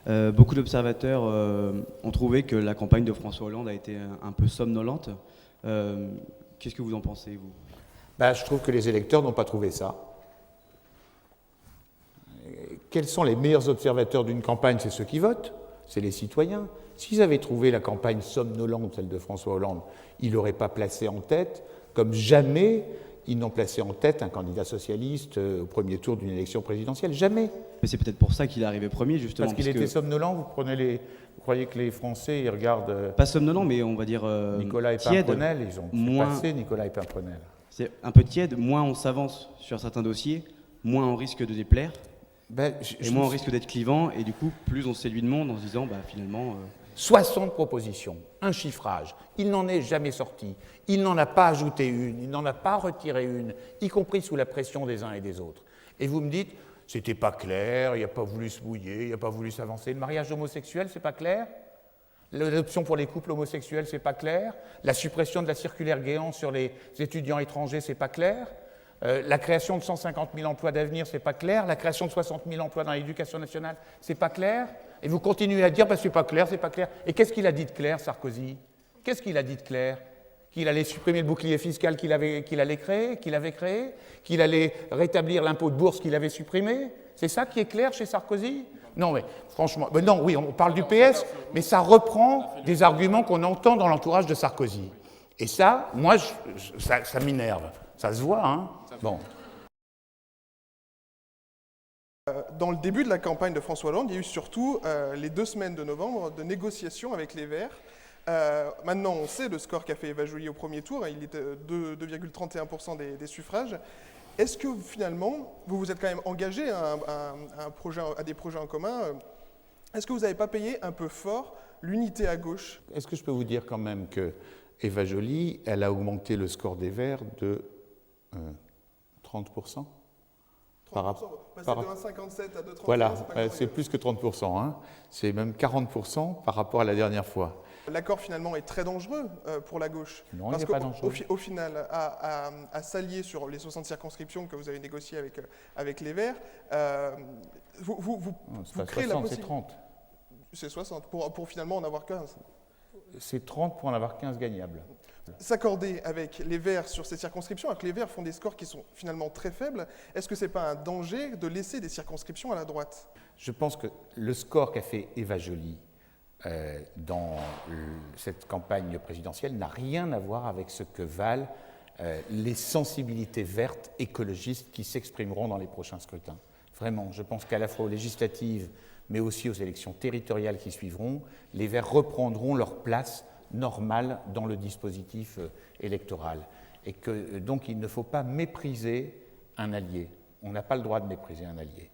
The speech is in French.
Beaucoup d'observateurs ont trouvé que la campagne de François Hollande a été un peu somnolente. Qu'est-ce que vous en pensez, vous? Je trouve que les électeurs n'ont pas trouvé ça. Quels sont les meilleurs observateurs d'une campagne? C'est ceux qui votent, c'est les citoyens. S'ils avaient trouvé la campagne somnolente, celle de François Hollande, ils ne l'auraient pas placé en tête, comme jamais ils n'ont placé en tête un candidat socialiste au premier tour d'une élection présidentielle. Jamais. Mais c'est peut-être pour ça qu'il est arrivé premier, justement. Parce qu'il était somnolent, vous croyez que les Français, ils regardent... Pas somnolent, mais on va dire Nicolas et tiède. Pimprenel, ils ont passé Nicolas et Pimprenel. C'est un peu tiède, moins on s'avance sur certains dossiers, moins on risque de déplaire, et moins on risque d'être clivant, et du coup, plus on séduit le monde en se disant, finalement... 60 propositions, un chiffrage, il n'en est jamais sorti, il n'en a pas ajouté une, il n'en a pas retiré une, y compris sous la pression des uns et des autres. Et vous me dites, c'était pas clair, il n'a pas voulu se mouiller, il n'a pas voulu s'avancer. Le mariage homosexuel, c'est pas clair? L'adoption pour les couples homosexuels, c'est pas clair? La suppression de la circulaire Guéant sur les étudiants étrangers, c'est pas clair? La création de 150 000 emplois d'avenir, c'est pas clair? La création de 60 000 emplois dans l'éducation nationale, c'est pas clair? Et vous continuez à dire, c'est pas clair, c'est pas clair. Et qu'est-ce qu'il a dit de clair, Sarkozy? Qu'est-ce qu'il a dit de clair? Qu'il allait supprimer le bouclier fiscal qu'il allait créer, qu'il avait créé? Qu'il allait rétablir l'impôt de bourse qu'il avait supprimé? C'est ça qui est clair chez Sarkozy? Non, mais franchement, non, oui, on parle du PS, mais ça reprend des arguments qu'on entend dans l'entourage de Sarkozy. Et ça, moi, ça m'énerve. Ça se voit, hein? Bon. Dans le début de la campagne de François Hollande, il y a eu surtout les 2 semaines de novembre de négociations avec les Verts. Maintenant, on sait le score qu'a fait Eva Joly au premier tour, il était 2,31% des suffrages. Est-ce que finalement, vous vous êtes quand même engagé à des projets en commun? Est-ce que vous n'avez pas payé un peu fort l'unité à gauche? Est-ce que je peux vous dire quand même que Eva Joly, elle a augmenté le score des Verts de 30%? 30%, passer de 1,57 à 2,31, voilà, c'est plus que 30%, hein. C'est même 40% par rapport à la dernière fois. L'accord finalement est très dangereux pour la gauche. Non, il n'est pas dangereux. Au final, à s'allier sur les 60 circonscriptions que vous avez négociées avec les Verts, vous créez la possibilité... C'est 30. C'est 60, pour finalement en avoir 15. C'est 30 pour en avoir 15 gagnables. S'accorder avec les Verts sur ces circonscriptions, alors que les Verts font des scores qui sont finalement très faibles, est-ce que ce n'est pas un danger de laisser des circonscriptions à la droite? Je pense que le score qu'a fait Eva Joly dans cette campagne présidentielle n'a rien à voir avec ce que valent les sensibilités vertes écologistes qui s'exprimeront dans les prochains scrutins. Vraiment, je pense qu'à la fois aux législatives, mais aussi aux élections territoriales qui suivront, les Verts reprendront leur place normale dans le dispositif électoral. Et que donc il ne faut pas mépriser un allié. On n'a pas le droit de mépriser un allié.